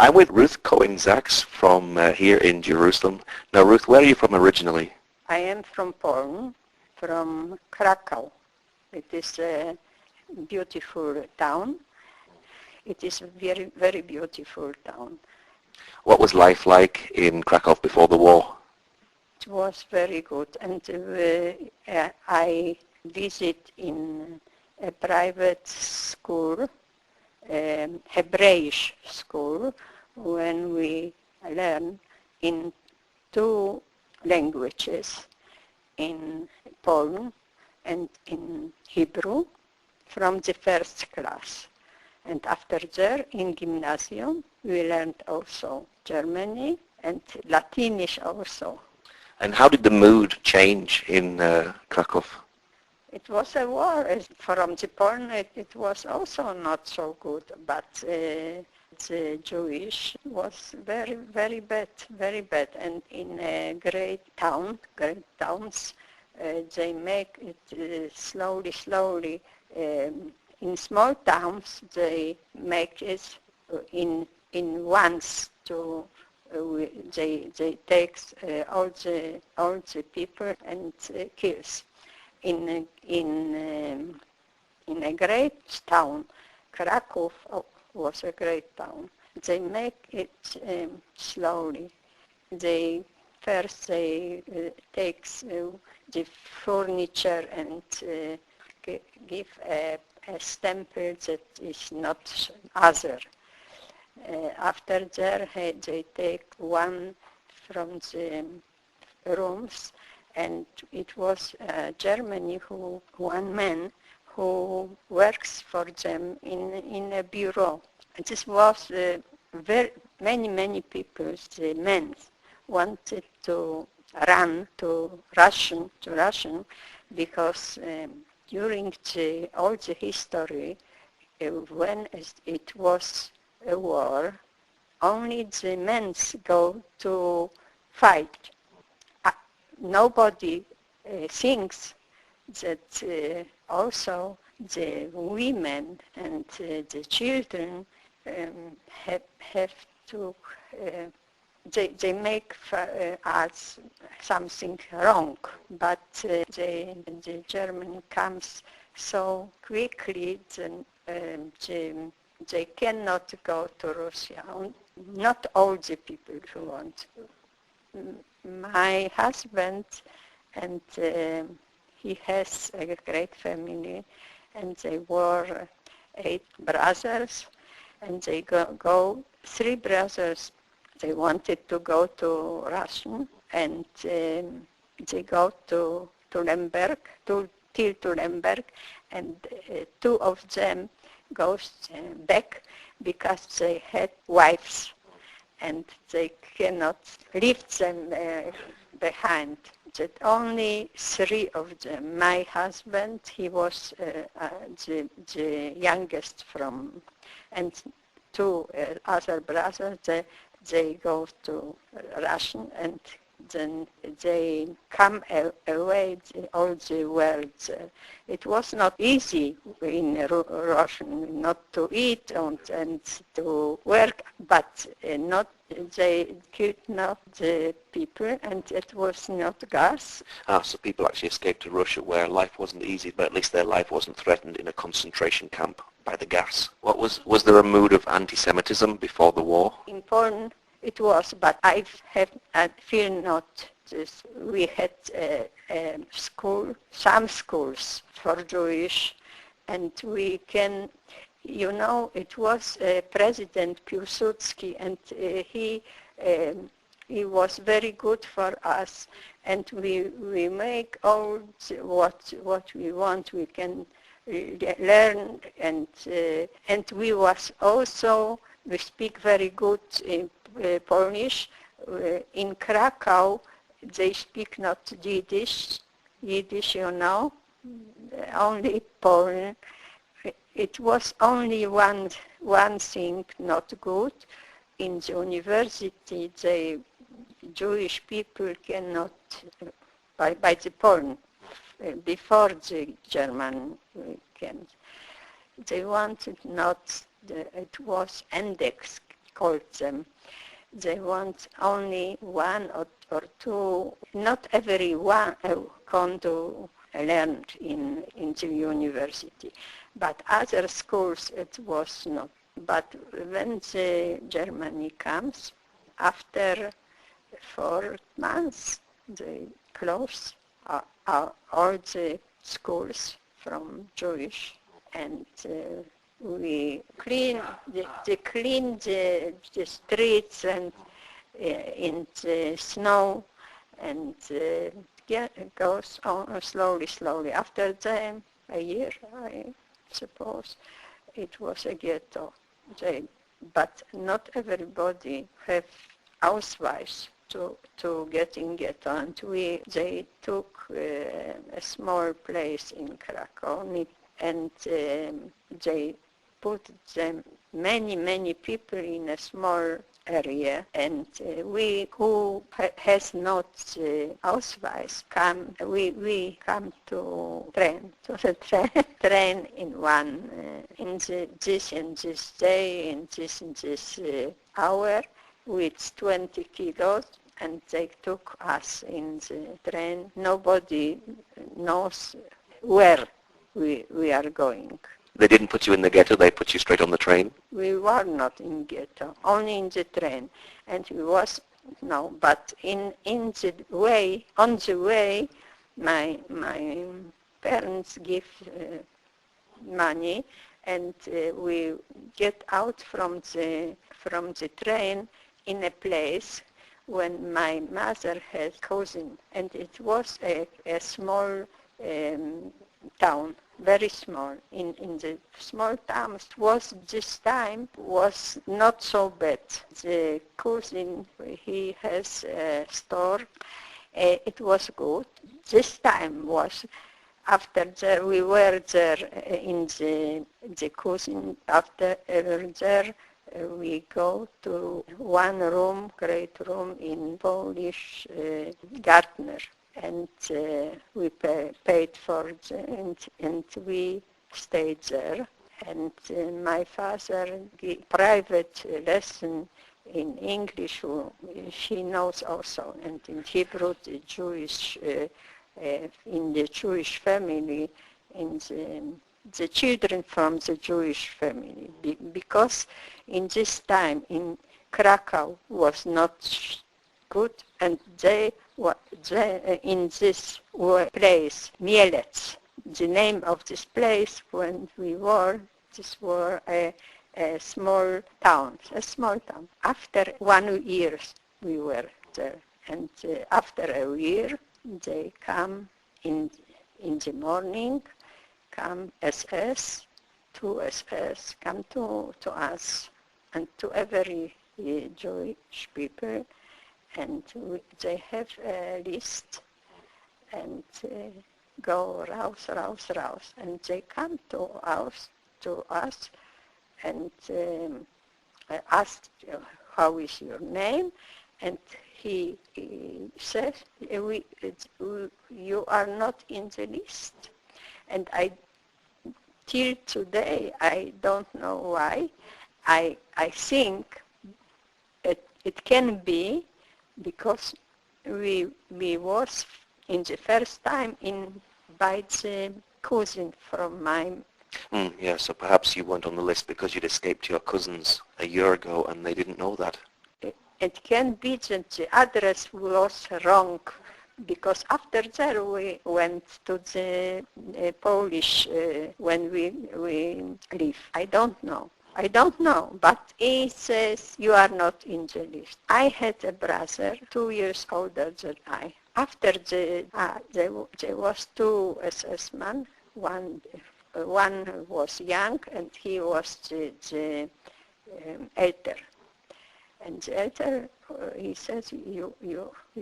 I'm with Ruth Zaccs from here in Jerusalem. Now, Ruth, where are you from originally? I am from Poland, from Krakow. It is a beautiful town. It is a very, very beautiful town. What was life like in Krakow before the war? It was very good, and I visit in a private school, Hebrew school, when we learn in two languages, in Poland and in Hebrew, from the first class. And after that, in gymnasium, we learned also Germany and Latinish also. And how did the mood change in Krakow? It was a war. From the Poland, it was also not so good, but the Jewish was very, very bad, very bad. And in great towns, they make it slowly, slowly. In small towns, they make it in once to. They take all the people and kills. In a great town, Krakow was a great town. They make it slowly. They first take the furniture and give a stamp that is not other. After that, they take one from the rooms, and it was Germany one man who works for them in a bureau. And this was very many people, the men, wanted to run to Russian because during all the history, when it was a war, only the men go to fight. Nobody thinks that also the women and the children have to, they make us something wrong, but the German comes so quickly, they cannot go to Russia. Not all the people who want to. My husband, and he has a great family, and they were 8 brothers, and they go 3 brothers. They wanted to go to Russia, and they go to Lemberg, till Lemberg, and 2 of them goes back because they had wives and they cannot leave them behind. That only 3 of them. My husband, he was the youngest from, and 2 other brothers, they go to Russia, and then they come away all the world. It was not easy in Russian not to eat and to work, but they killed not the people, and it was not gas. So people actually escaped to Russia where life wasn't easy, but at least their life wasn't threatened in a concentration camp by the gas. Was there a mood of anti-Semitism before the war? In Poland, it was, but I feel not this. We had some schools for Jewish, and we can, it was President Piłsudski, and he was very good for us, and we make all what we want. We can learn, and we was also, we speak very good in Polish. In Krakow, they speak not Yiddish, only Polish. It was only one thing not good. In the university, the Jewish people cannot, by the Poland, before the German can. They wanted not, it was index called them. They want only one or two, not everyone going to learn in the university, but other schools it was not. But when the Germany comes, after 4 months, they close all the schools from Jewish, and we clean the streets and in the snow, and goes on slowly. After a year, I suppose, it was a ghetto. But not everybody have Ausweis to get in ghetto, and they took a small place in Krakow, and they put them many people in a small area, and we who has not Ausweis we come to the train in one in this and this day, in this hour, with 20 kilos, and they took us in the train. Nobody knows where we are going. They didn't put you in the ghetto, they put you straight on the train? We were not in ghetto, only in the train. And we was, no, but on the way, my parents give money, and we get out from the train in a place when my mother had cousin, and it was a small town, very small. In the small towns this time was not so bad. The cousin, he has a store. It was good. This time was after there, we were there in the cousin. After there, we go to one room, great room in Polish gardener. And we paid for it, and we stayed there. And my father gave private lesson in English. She knows also, and in Hebrew, the Jewish, in the Jewish family, in the children from the Jewish family, because in this time in Krakow was not good, and they in this place, Mielec, the name of this place when we were, this were a small town. After 1 year we were there, and after a year they come in the morning, come SS, two SS, come to us and to every Jewish people, and they have a list, and go raus, and they come to us, and ask, how is your name? And he says, you are not in the list. And till today, I don't know why. I think it can be because we was in the first time by the cousin from my... Yeah, so perhaps you weren't on the list because you'd escaped your cousins a year ago and they didn't know that. It can be that the address was wrong, because after that we went to the Polish when we live. I don't know, but he says you are not in the list. I had a brother 2 years older than I. After there was two SS men, one was young and he was the elder. And the elder, he says, you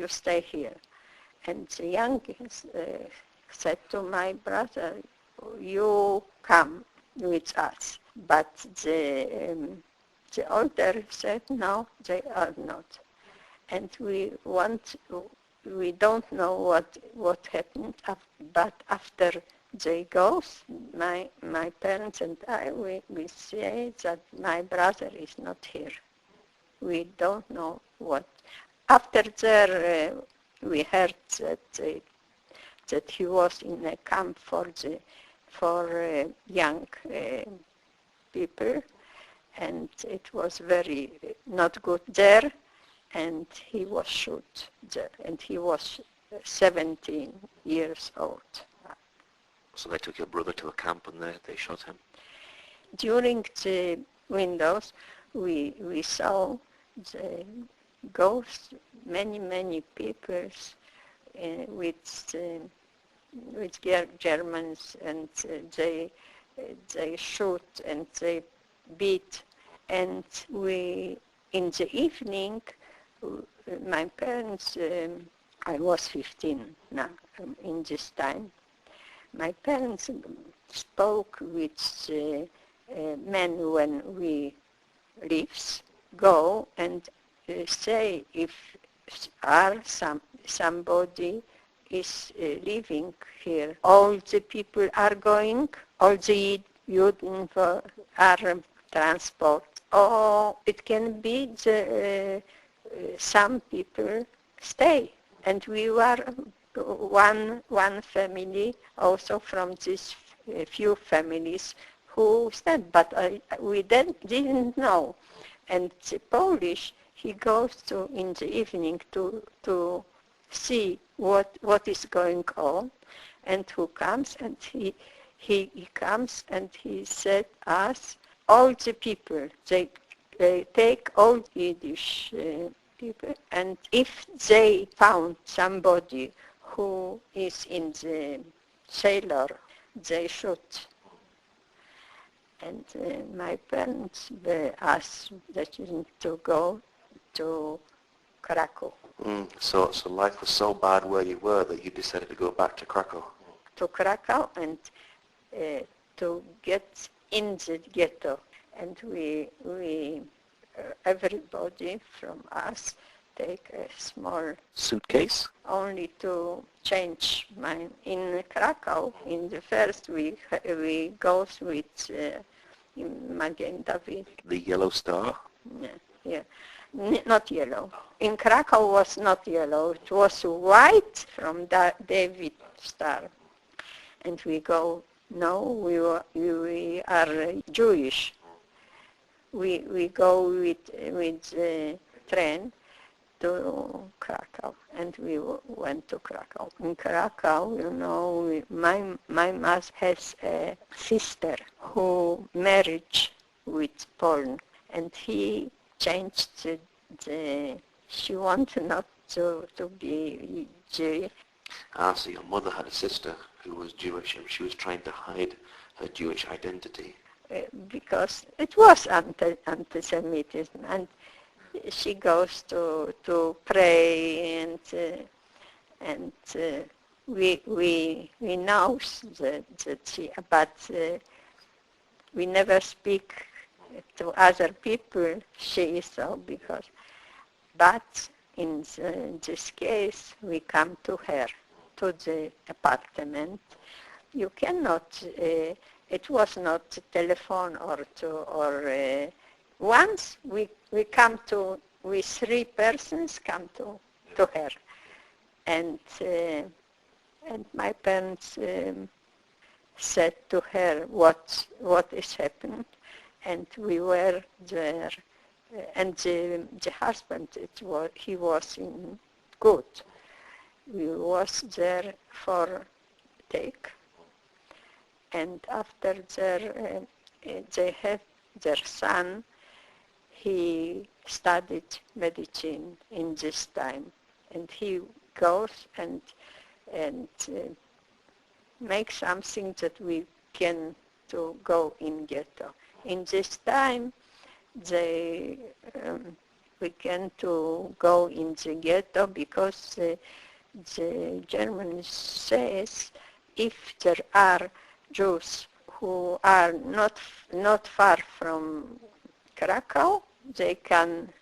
stay here. And the young said to my brother, you come with us. But the older said, no, they are not. And we don't know what happened, but after they go, my parents and I, we say that my brother is not here. we don't know what. After there, we heard that he was in a camp for young people, and it was very not good there, and he was shot there, and he was 17 years old. So they took your brother to a camp and they shot him? During the windows, we saw the ghosts, many people with Germans, and they shoot and they beat. And in the evening, my parents, I was 15 now in this time, my parents spoke with men when we leaves, go and say if somebody is living here. All the people are going, all the Juden are transport. Or it can be some people stay. And we were one family also from these few families who stayed, but we didn't know. And the Polish, he goes to in the evening to see what is going on, and who comes, and he comes and he said us, all the people, they take all Yiddish people, and if they found somebody who is in the sailor, they shoot. And my parents asked that to go to Krakow. So life was so bad where you were that you decided to go back to Krakow? To Krakow and to get in the ghetto. And we everybody from us take a small suitcase only to change mine. In Krakow, in the first week, we go with Magen David. The yellow star? Yeah. Not yellow. In Krakow was not yellow. It was white from David Star. And we go, no, we are Jewish. We go with train to Krakow, and we went to Krakow. In Krakow, you know, my mother has a sister who married with Poland, and he changed she wanted not to be Jewish. So your mother had a sister who was Jewish, and she was trying to hide her Jewish identity. Because it was anti-Semitism, and she goes to pray, and we know that she, but we never speak to other people. She is so but in this case we come to her, to the apartment. You cannot. It was not telephone or once we come to, we 3 persons come to her, and my parents said to her what is happening, and we were there, and the husband, he was in good. We was there for take. And after they have their son, he studied medicine in this time, and he goes and make something that we can to go in ghetto. In this time, we can to go in the ghetto because the German says if there are Jews who are not far from Krakow, they can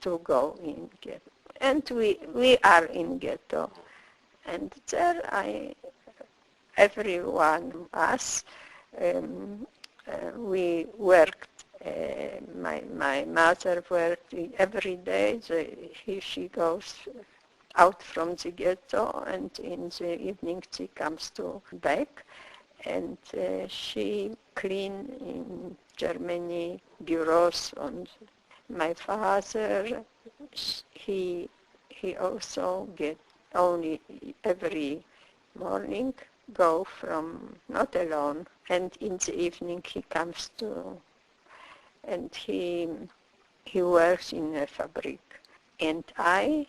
to go in ghetto. And we are in ghetto. And there everyone of us, we worked My mother worked every day. She goes out from the ghetto, and in the evening she comes back, and she clean in Germany bureaus. And my father, he also get only every morning go from, not alone, and in the evening he comes and he works in a fabric. And I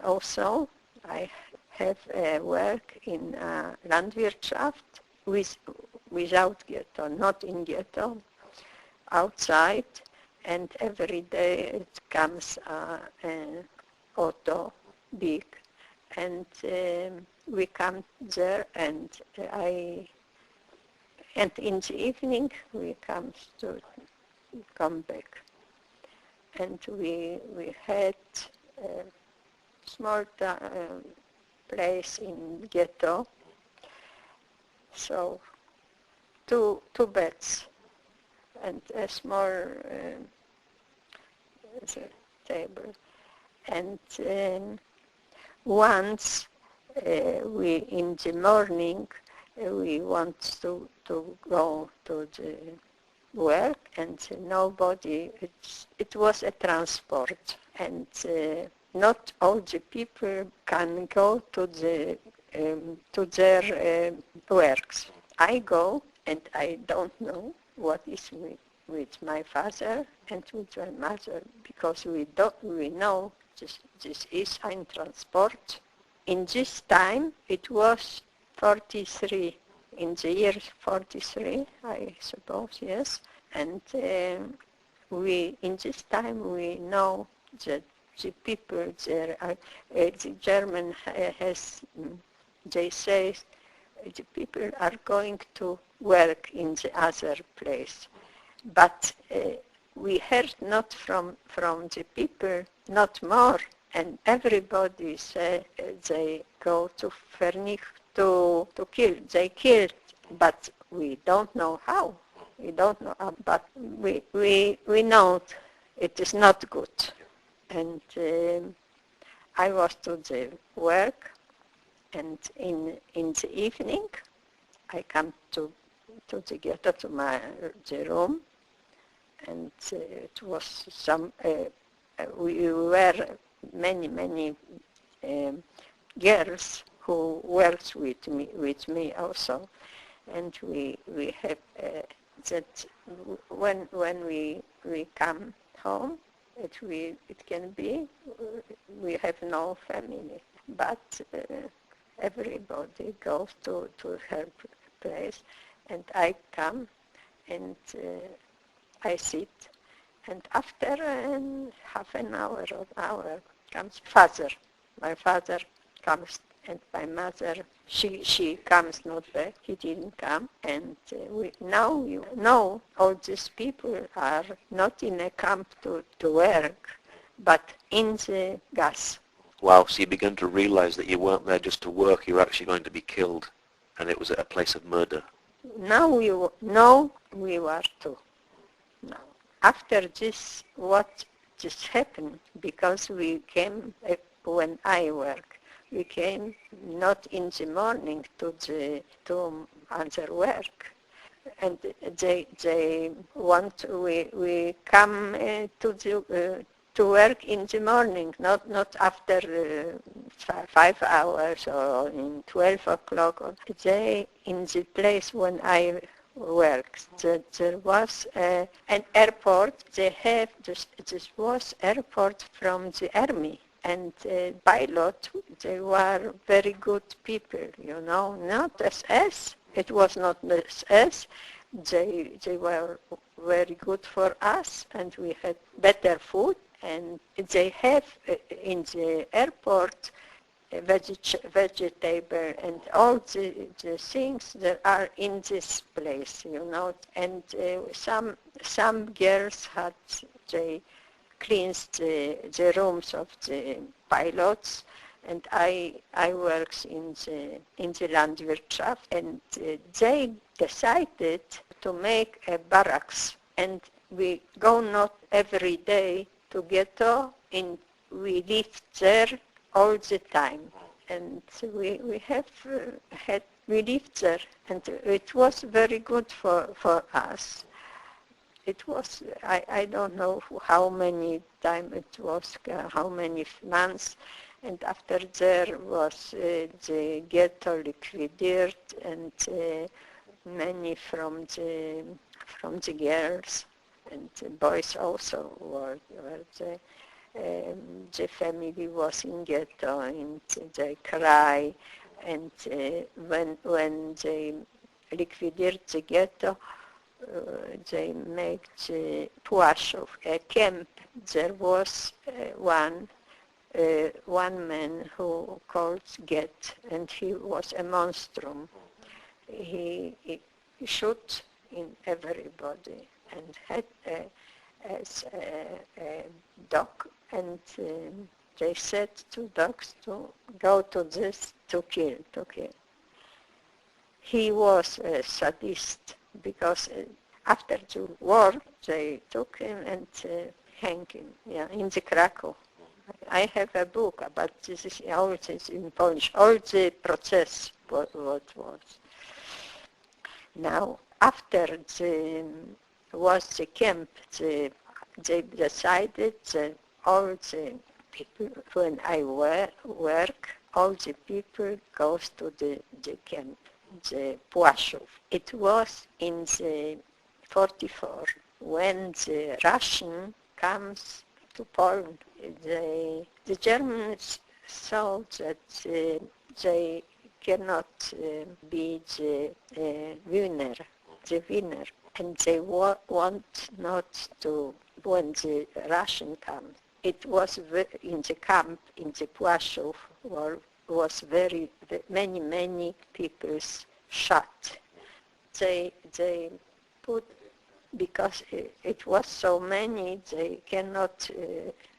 also have work in Landwirtschaft without ghetto, not in ghetto, outside, and every day it comes an auto big, and we come there, and in the evening we come back, and we had a small place in ghetto, so two beds and a small table, and once we in the morning we want to go to the work, and nobody, it was a transport, and not all the people can go to their works. I go, and I don't know what is with my father and with my mother, because we know this is ein transport. In this time it was 43, in the year 43, I suppose, yes, and in this time we know that the people there, the German has, they say the people are going to work in the other place, but we heard not from the people, not more, and everybody say they go to vernicht, to kill. They killed, but we don't know how. We don't know how, but we know it is not good. And I was to the work, and in the evening I come to the ghetto, to the room, and it was we were many girls who works with me also, and we have that when we come home, it can be we have no family, but everybody goes to her place, and I come, and I sit, and after half an hour or an hour comes father. My father comes, and my mother, she comes not back, he didn't come, and now you know all these people are not in a camp to work, but in the gas. Wow, so you began to realize that you weren't there just to work, you were actually going to be killed, and it was at a place of murder. Now we were too. Now, after this, what just happened, because we came when I work, we came not in the morning to other work, and they want we come to work in the morning, not after 5 hours or in 12 o'clock. They in the place when I worked, there was an airport. They have this was airport from the army. And pilot, they were very good people, not SS. It was not SS. They were very good for us, and we had better food. And they have in the airport vegetable and all the things that are in this place, And some girls had they cleansed the rooms of the pilots, and I works in the Landwirtschaft, and they decided to make a barracks, and we go not every day to ghetto, and we live there all the time. And we lived there, and it was very good for us. It was, I don't know how many time it was, how many months, and after there was the ghetto liquidated, and many from the girls and the boys also were the family was in ghetto, and they cry, and when they liquidated the ghetto, they made the Płaszów, a camp. There was one man who called Get, and he was a monstrum. He shot in everybody and had a dog, and they said to dogs to go to this to kill. He was a sadist, because after the war they took him and hanged him, in the Krakow. I have a book about this, all this in Polish, all the process what was. Now, after was the camp, they decided that all the people, when I work, all the people goes to the camp, the Płaszów. It was in the 44, when the Russian comes to Poland. The Germans saw that they cannot be the winner, and they want not to, when the Russian comes. It was in the camp, in the Płaszów, was very many people shot. They put, because it was so many, they cannot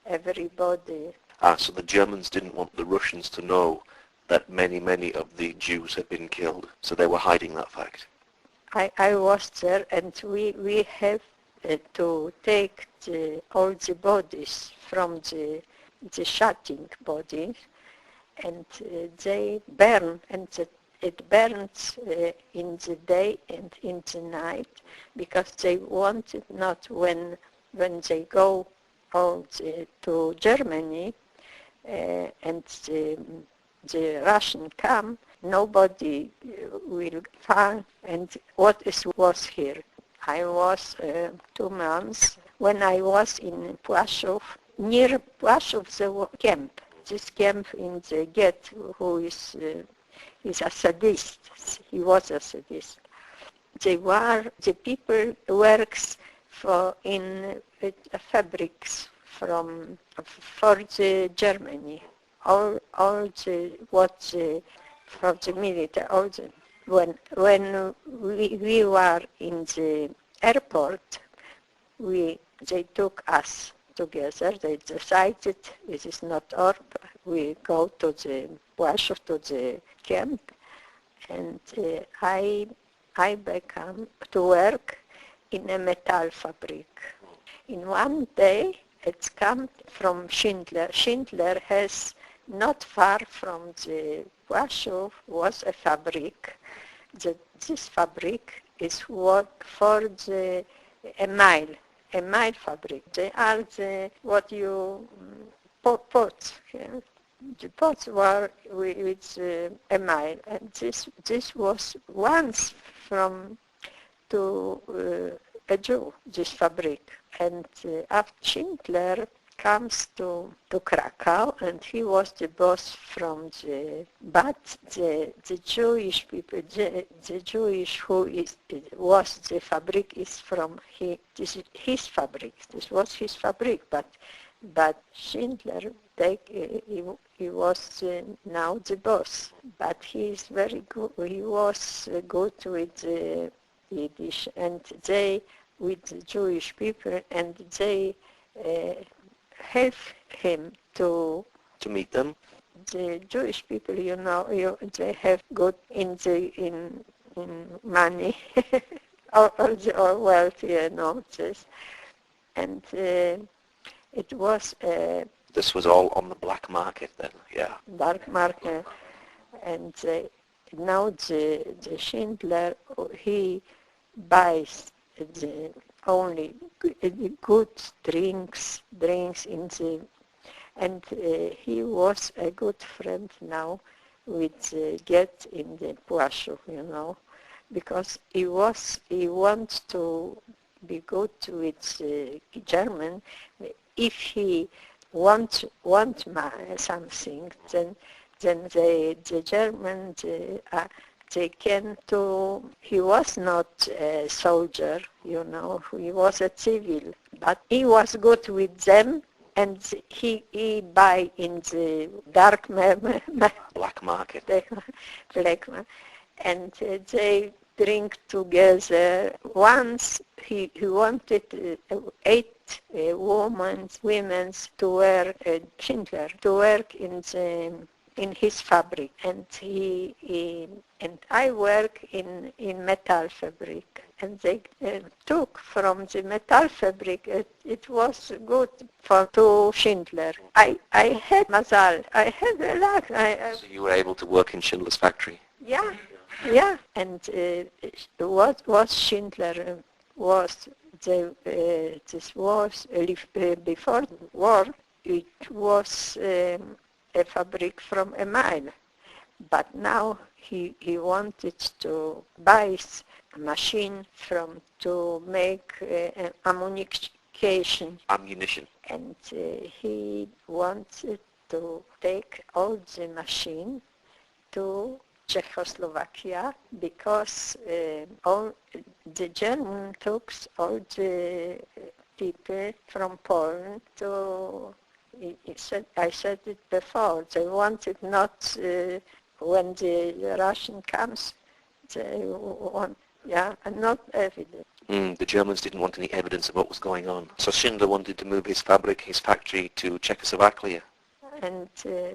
everybody. So the Germans didn't want the Russians to know that many of the Jews had been killed, so they were hiding that fact. I was there, and we have to take all the bodies from the shooting bodies, and they burn, and it burns in the day and in the night, because they wanted not, when they go all to Germany and the Russian come, nobody will find. And what was here? I was 2 months when I was in Płaszów, near Płaszów, the camp. This camp in the ghetto, who is a sadist. He was a sadist. The people works in fabrics for the Germany. All the for the military. When we were in the airport, they took us together. They decided this is not our. We go to the Płaszów, to the camp, and I began to work in a metal fabric. In one day, it's come from Schindler. Schindler has, not far from the Płaszów, was a fabric. This fabric is work for a mile fabric. They are what you pots. Yeah? The pots were with a mile, and this was once from to a Jew, this fabric. And after Schindler comes to Krakow, and he was the boss from but the Jewish people, the Jewish who was the fabric is from his fabric. This was his fabric, but Schindler, he was now the boss. But he is very good. He was good with Yiddish, and they with the Jewish people, and they help him to meet them. The Jewish people, they have good in money. all wealthy notices. And it was a This was all on the black market then, yeah. dark market. And now the Schindler, he buys only good drinks in the, and he was a good friend now with Get in the Płaszczu, because he wants to be good with German. If he want something, then the German they can to. He was not a soldier, he was a civil, but he was good with them, and he buy in the dark Black market. black market, and they drink together. Once he wanted 8 women to work, Schindler, to work in his fabric, and and I work in metal fabric, and they took from the metal fabric. It was good to Schindler. I had mazal. I had a luck. So you were able to work in Schindler's factory? Yeah, and what was Schindler was this was before the war. It was a fabric from a mine, but now he wanted to buy a machine to make ammunition, and he wanted to take all the machine to Czechoslovakia, because all the German took all the people from Poland to. I said it before. They wanted not when the Russian comes. They want, not evidence. The Germans didn't want any evidence of what was going on. So Schindler wanted to move his factory to Czechoslovakia. And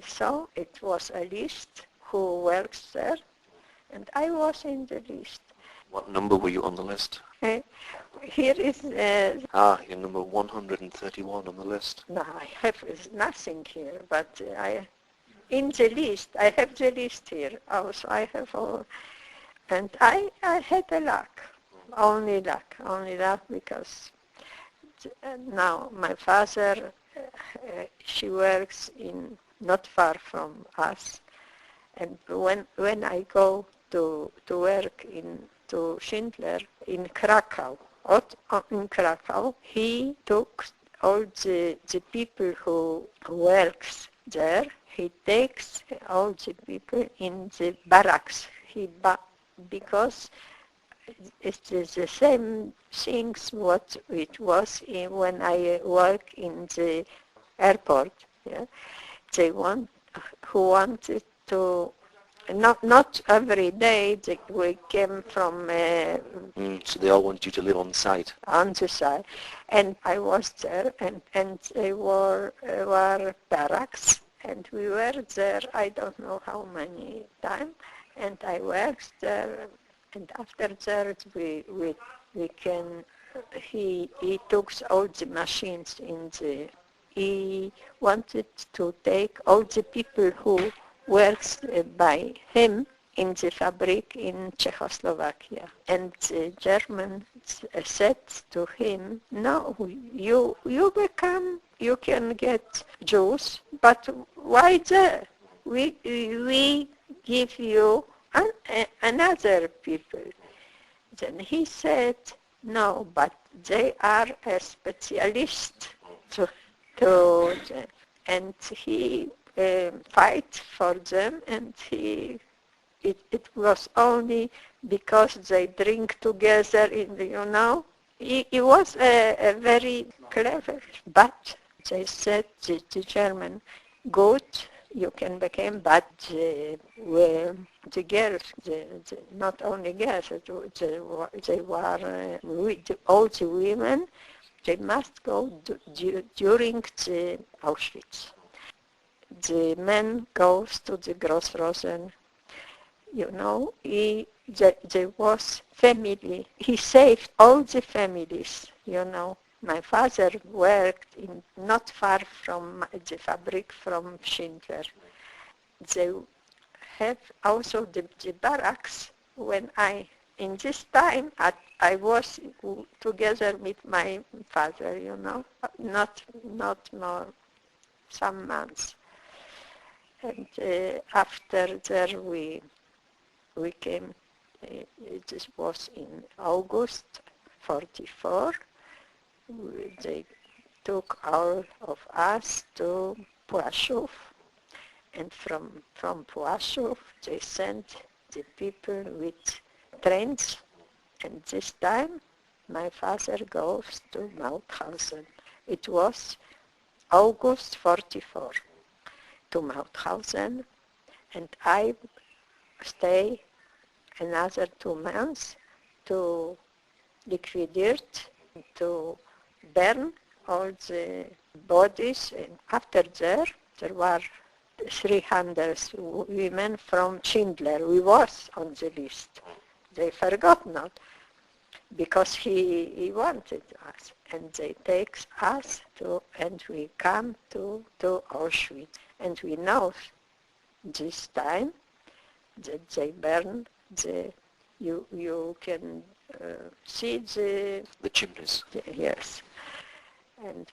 so it was a list who works there, and I was in the list. What number were you on the list? Here is... you're number 131 on the list. No, I have nothing here, but in the list, I have the list here. Also, I have all... And I had a luck, only luck, because now my father, she works not far from us, and when I go to work to Schindler in Krakow, he took all the people who works there. He takes all the people in the barracks. Because it is the same things what it was when I work in the airport. Yeah? Who wanted to. Not every day we came from... so they all want you to live on site? On the site. And I was there, and they were barracks, and we were there, I don't know how many times, and I worked there, and after that he took all the machines he wanted to take all the people who works by him in the fabric in Czechoslovakia. And the Germans said to him, no, you can get Jews, but why there? We give you another people. Then he said, no, but they are a specialist and he fight for them, and it was only because they drink together he was a very clever, but they said the German, good, you can become, but the girls, not only girls, they were all the women, they must go during the Auschwitz. The man goes to the Grossrosen, he there was family. He saved all the families, you know. My father worked in not far from the fabric from Schindler. They have also the barracks. When in this time, I was together with my father, you know, not more, some months. And after there we came, this was in August 44. They took all of us to Płaszów, and from Płaszów they sent the people with trains, and this time my father goes to Mauthausen. It was August 44 to Mauthausen, and I stay another 2 months to liquidate, to burn all the bodies, and after there were 300 women from Schindler. We was on the list. They forgot not, because he wanted us, and they take us to, and we come to Auschwitz. And we know this time that they burn you can see the chimneys. Yes. And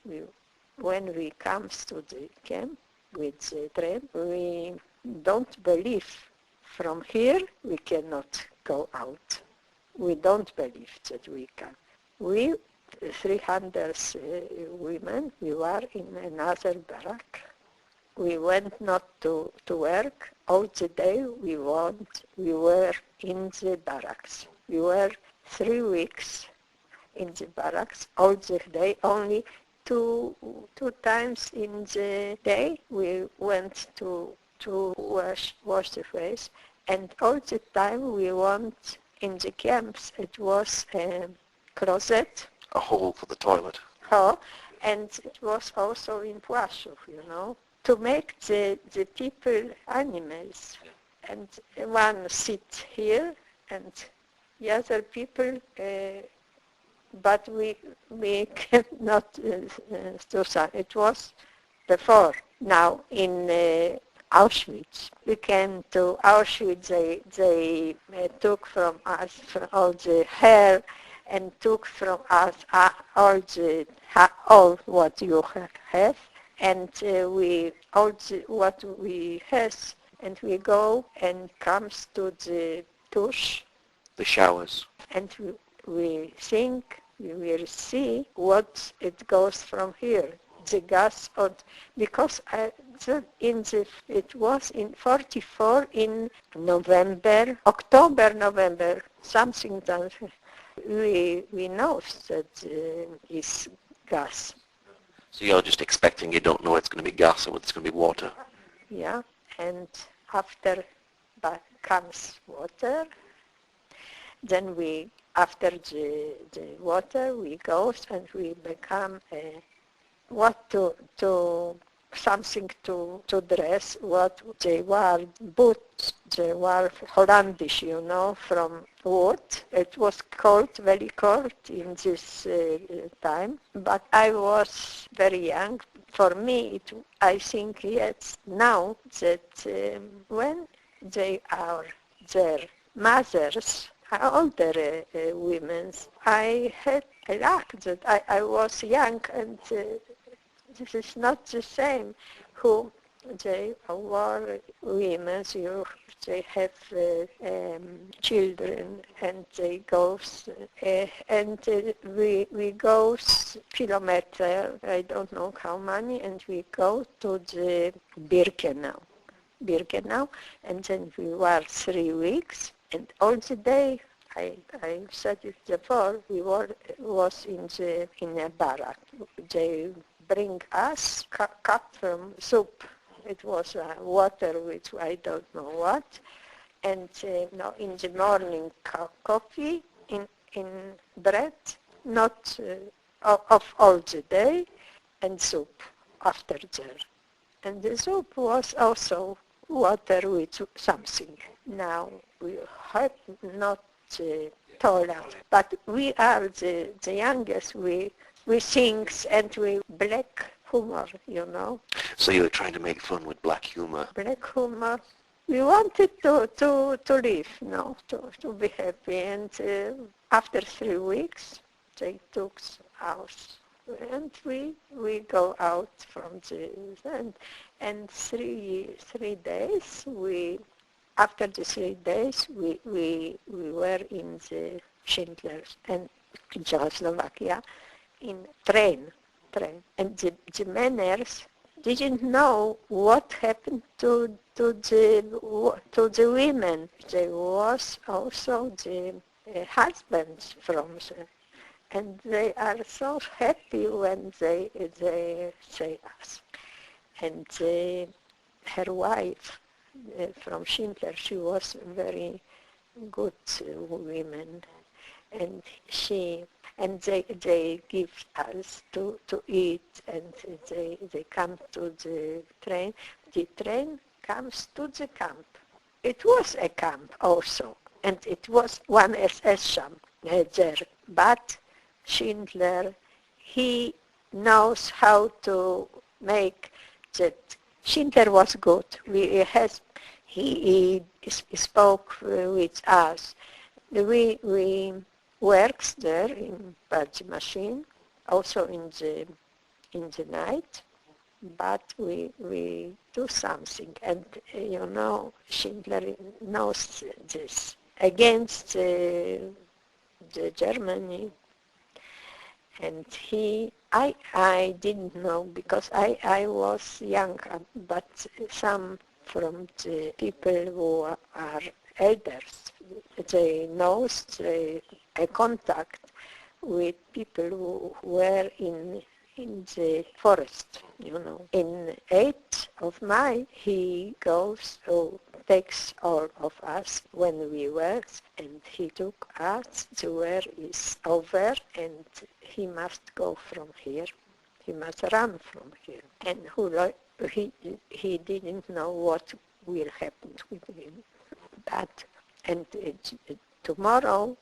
when we come to the camp with the train, we don't believe from here we cannot go out. We don't believe that we can. We, 300 women, we were in another barrack. We went not to work. All the day we were in the barracks. We were 3 weeks in the barracks all the day. Only two times in the day we went to wash the face, and all the time we went in the camps. It was a closet, a hole for the toilet. Oh, and it was also in Płaszów, you know, to make the people animals. And one sit here and the other people, but we cannot do so. It was before. Now in Auschwitz, we came to Auschwitz. They took from us all the hair and took from us all what you have, and we all what we have, and we go and comes to the douche, the showers, and we think we will see what it goes from here, the gas, because it was in 44 in October, something that we know that is gas. So you're just expecting, you don't know it's going to be gas or it's going to be water. Yeah, and after comes water. Then after the water, we go and we become something to dress. What they were boots, they were Hollandish, you know, from wood. It was cold, very cold in this time. But I was very young. For me, I think yes, now that when they are their mothers, older women, I had a luck that I was young, and this is not the same who they were women, they have children, and they go, and we go kilometer, I don't know how many, and we go to the Birkenau, and then we were 3 weeks, and all the day, I said it before, we was in a barrack. They bring us cup from soup. It was water, which I don't know what, and in the morning coffee, in bread, not of all the day, and soup after there. And the soup was also water with something. Now, we hope not tolerant, but we are the youngest. We sing and we black humor, you know. So you were trying to make fun with black humor. Black humor. We wanted to live, to be happy. And after 3 weeks, they took us, and we go out from the and 3 days after the 3 days we were in the Schindler and Czechoslovakia in train, and the manners didn't know what happened to the women. There was also the husbands from the, and they are so happy when they say us. And her wife from Schindler, she was a very good woman, and they give us to eat, and they come to the train. The train comes to the camp. It was a camp also, and it was one SS camp there. But Schindler, he knows how to make that. Schindler was good. He spoke with us. We works there in the machine, also in the night, but we do something. And Schindler knows this against the Germany. And I didn't know because I was young, but some from the people who are elders, they know a contact with people who were in the forest, In 8th of May, he goes to takes all of us when we were, and he took us to where is over, and he must go from here. He must run from here. And he didn't know what will happen with him. But, and tomorrow,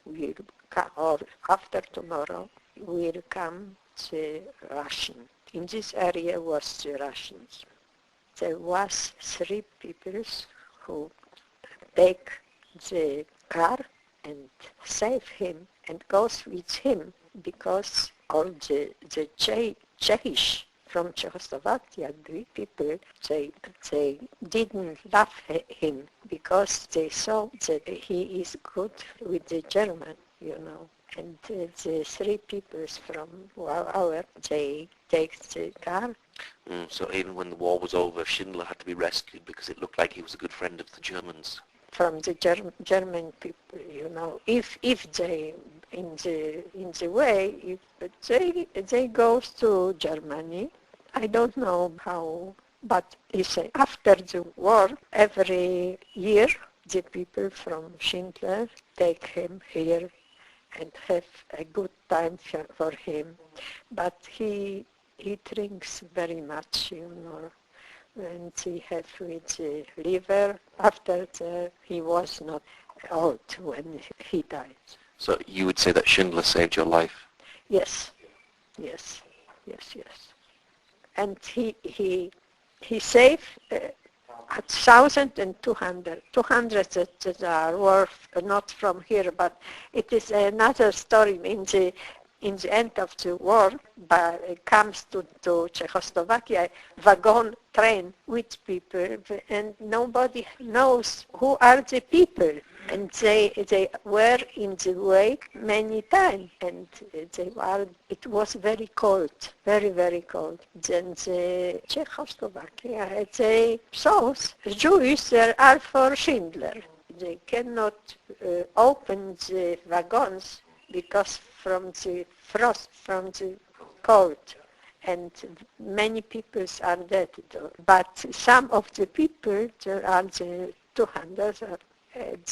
or after tomorrow, will come the Russian. In this area was the Russians. There was 3 people who take the car and save him and goes with him because all the Czechish from Czechoslovakia, the people, they didn't love him because they saw that he is good with the German, And the 3 people from they take the car. So even when the war was over, Schindler had to be rescued because it looked like he was a good friend of the Germans. From the German people, if they in the way, if they go to Germany, I don't know how, but after the war, every year the people from Schindler take him here and have a good time for him. But he drinks very much, and he had with the liver. After he was not old when he died. So you would say that Schindler saved your life? Yes. And he saved 1,200. 200 that are worth not from here, but it is another story in the end of the war, but it comes to Czechoslovakia, wagon train with people, and nobody knows who are the people. And they were in the way many times, and it was very cold, very, very cold. Then the Czechoslovakia, they saw Jews there are for Schindler. They cannot open the wagons because from the frost, from the cold, and many people are dead. But some of the people, there are the 200,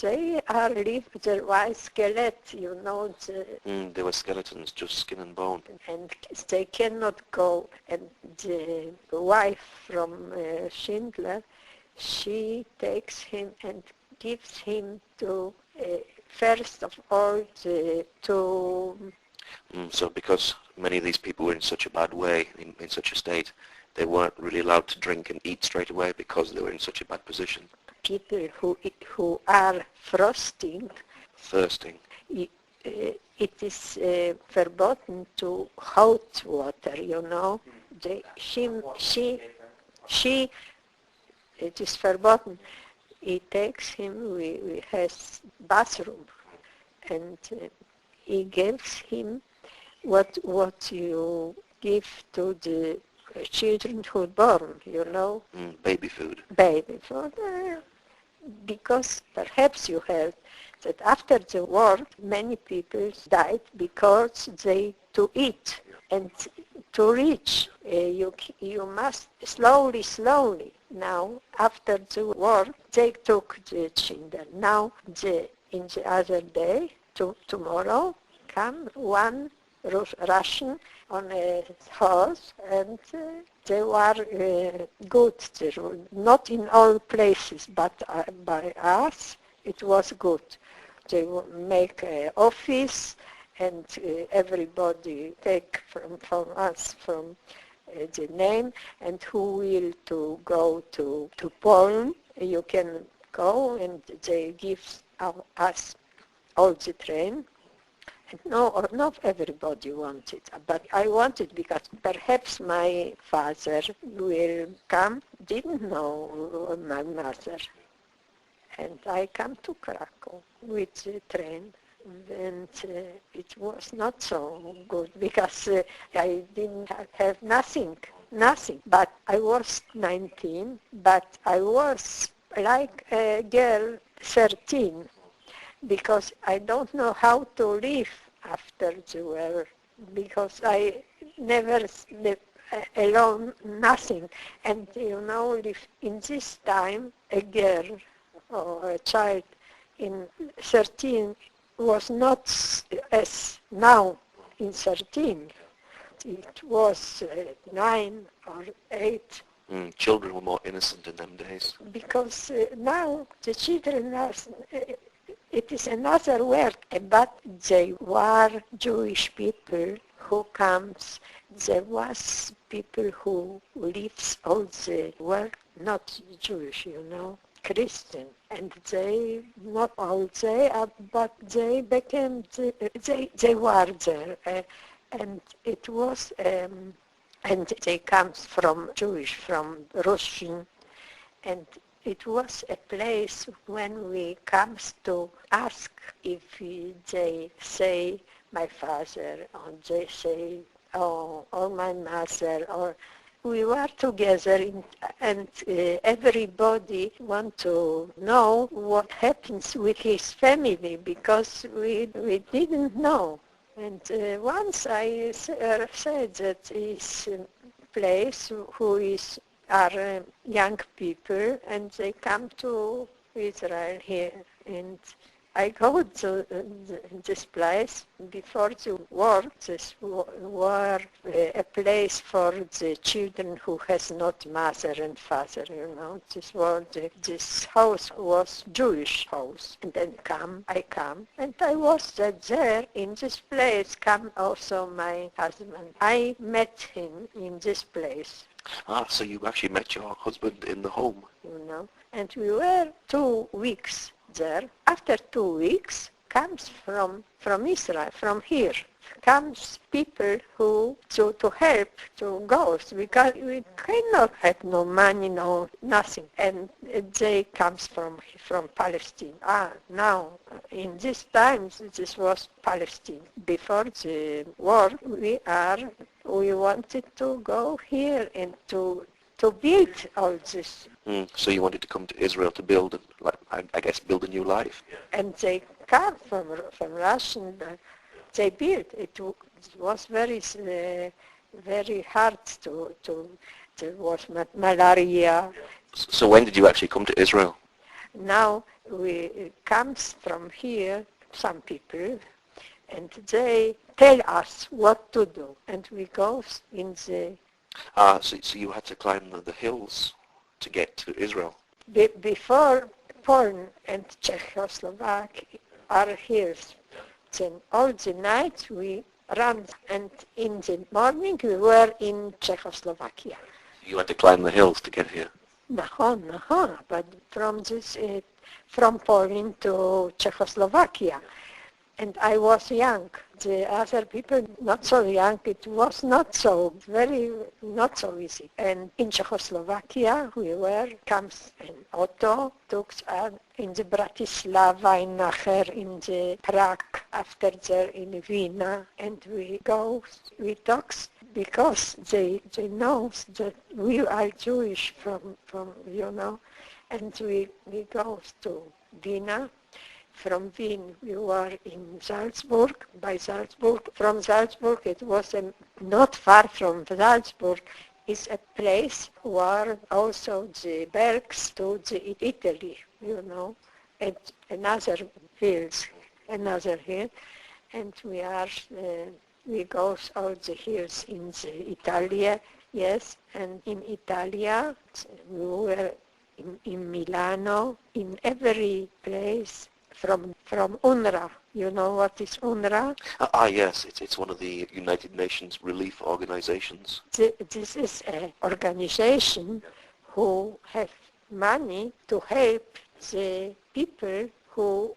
they are lived, there was skeleton, They were skeletons, just skin and bone. And they cannot go. And the wife from Schindler, she takes him and gives him to, first of all, to... So because many of these people were in such a bad way, in such a state, they weren't really allowed to drink and eat straight away because they were in such a bad position. People who are thirsting, it is forbidden to hot water, you know. She, it is forbidden. He takes him, we has bathroom, and he gives him what you give to the children who are born, you know. Baby food. Baby food. Because perhaps you heard that after the war, many people died because they to eat and to reach. You must slowly. Now, after the war, they took the children. Now, in the other day, tomorrow, come one Russian on a horse, and they were good. Not in all places, but by us, it was good. They make an office, and everybody take from us the name, and who will to go to Poland, you can go, and they give us all the train. No, not everybody wanted, but I wanted because perhaps my father will come, didn't know my mother. And I come to Krakow with the train, and it was not so good because I didn't have nothing. But I was 19, but I was like a girl 13. Because I don't know how to live after the war, because I never lived alone, nothing. And you know, in this time, a girl or a child in 13 was not as now in 13. It was 9 or 8. Children were more innocent in them days. Because now the children are... It is another word, but they were Jewish people who comes. There was people who lives all the world, not Jewish, you know, Christian. And they, not all they, but they became, they were there. And it was, and they comes from Jewish, from Russian. And it was a place when we comes to ask if they say my father, or they say, or my mother, or we were together, and everybody want to know what happens with his family, because we didn't know. And once I said that is place who are young people, and they come to Israel here. And I go to this place before the war. This was a place for the children who has not mother and father, you know. This house was Jewish house. And then I come, and I was there in this place. Come also my husband. I met him in this place. So you actually met your husband in the home? You know, and we were 2 weeks there. After 2 weeks, comes from Israel, from here, comes people who to help to go, because we cannot have no money, no nothing, and they comes from Palestine. Now in these times this was Palestine. Before the war, we wanted to go here and to build all this. So you wanted to come to Israel to build, I guess, build a new life. And they come from Russian. They built. It was very hard to. There was malaria. So when did you actually come to Israel? Now we comes from here, some people, and they tell us what to do, and we go in the. So you had to climb the hills to get to Israel. Before Poland and Czechoslovakia are hills. Then all the night we ran, and in the morning we were in Czechoslovakia. You had to climb the hills to get here. No, but from Poland to Czechoslovakia. And I was young. The other people not so young. It was not so easy. And in Czechoslovakia we comes an auto, took us in the Bratislava, in Nacher, in the Prague, after there in Vienna, and we talk because they know that we are Jewish from and we go to Vienna. From Wien we were in Salzburg, by Salzburg. From Salzburg it was not far from Salzburg is a place where also the Bergs to the Italy, and another hill, and we go all the hills in the Italia, yes, and in Italia we were in Milano, in every place. From UNRWA. You know what is UNRWA? Yes, it's one of the United Nations relief organizations. This is an organization who have money to help the people who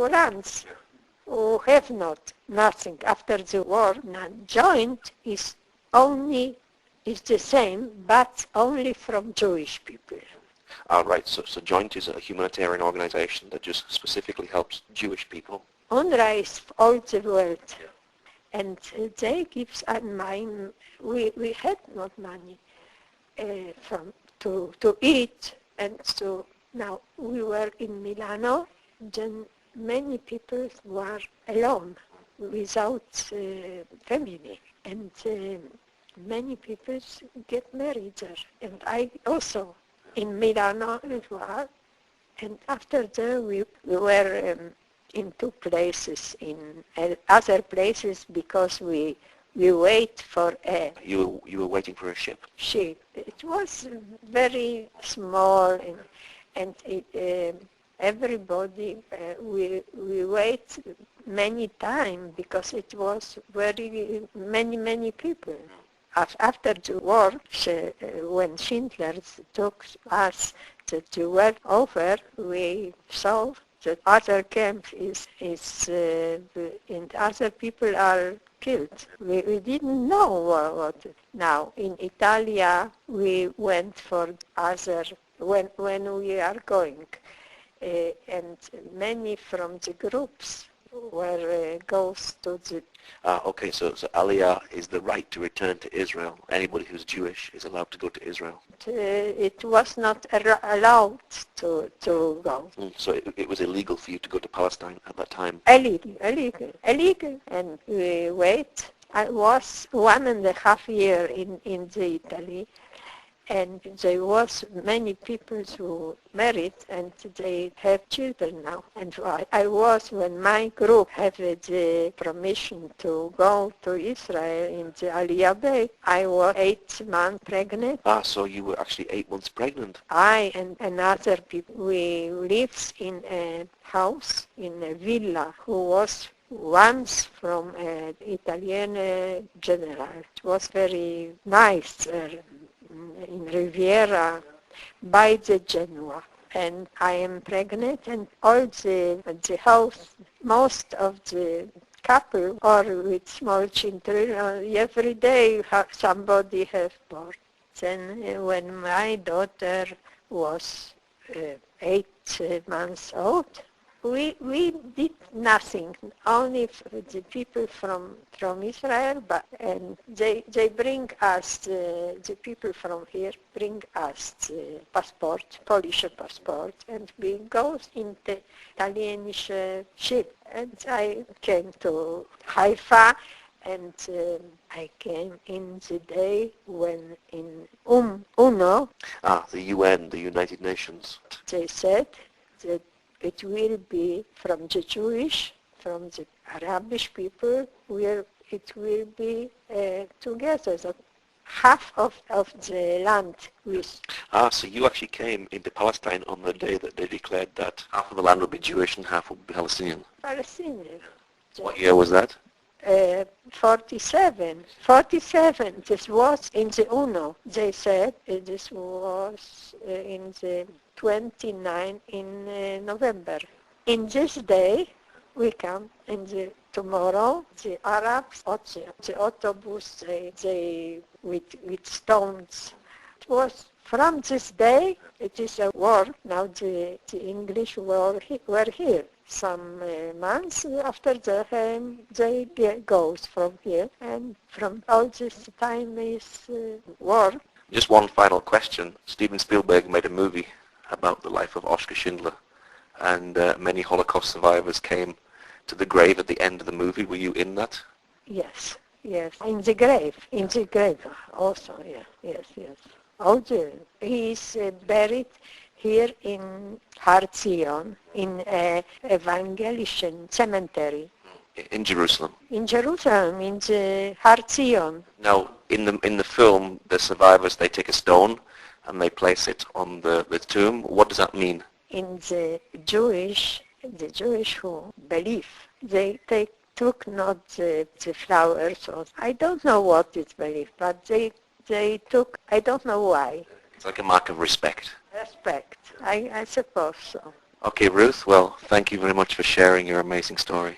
runs, who have nothing after the war. Now, joint is the same, but only from Jewish people. Right, so Joint is a humanitarian organization that just specifically helps Jewish people. UNRWA is all the world, and they give us money. We had not money to eat, and so now we were in Milano. Then many people were alone, without family, and many people get married there, and I also. In Milano as well, and after that we were in two places, in other places, because we wait for a... You were waiting for a ship? Ship. It was very small, and everybody, we wait many times, because it was very many people. After the war, when Schindler took us to the war over, we saw that other camp and other people are killed. We didn't know what. Now, in Italia, we went for other, when we are going, and many from the groups goes to the... Okay, so Aliyah is the right to return to Israel. Anybody who's Jewish is allowed to go to Israel. It was not allowed to go. So it was illegal for you to go to Palestine at that time? Illegal. And we wait. I was 1.5 years in the Italy, and there was many people who married, and they have children now. And I was, when my group had the permission to go to Israel in the Aliyah Bay, I was 8 months pregnant. So you were actually 8 months pregnant? I and another people, we lived in a house, in a villa, who was once from an Italian general. It was very nice. In Riviera, by the Genoa, and I am pregnant, and all the house, most of the couple are with small children. Every day somebody have born. Then when my daughter was 8 months old, we did nothing, only the people from Israel, and they bring us, the people from here bring us the passport, Polish passport, and we go in the Italian ship. And I came to Haifa, and I came in the day when in UNO, the UN, the United Nations, they said that it will be from the Jewish, from the Arabic people, where it will be together. half of the land with So you actually came into Palestine on the day that they declared that half of the land would be Jewish and half would be Palestinian. Palestinians. What year was that? 47. 47. This was in the UNO. They said this was in the 29 in November. In this day, we come in the tomorrow. The Arabs, the autobus, they with stones. It was from this day. It is a war. Now the English were here. Some months after they goes from here, and from all this time is war. Just one final question. Steven Spielberg made a movie about the life of Oscar Schindler, and many Holocaust survivors came to the grave at the end of the movie. Were you in that? Yes. In the grave also, yeah, yes. He is buried here in Har Zion, in Evangelical Cemetery. In Jerusalem. In Jerusalem, in the Har Zion. Now, in the film, the survivors, they take a stone and they place it on the tomb. What does that mean? In the Jewish who believe, they took not the flowers. Or, I don't know what it belief, but they took, I don't know why. It's like a mark of respect. Respect, I suppose so. Okay, Ruth, well, thank you very much for sharing your amazing story.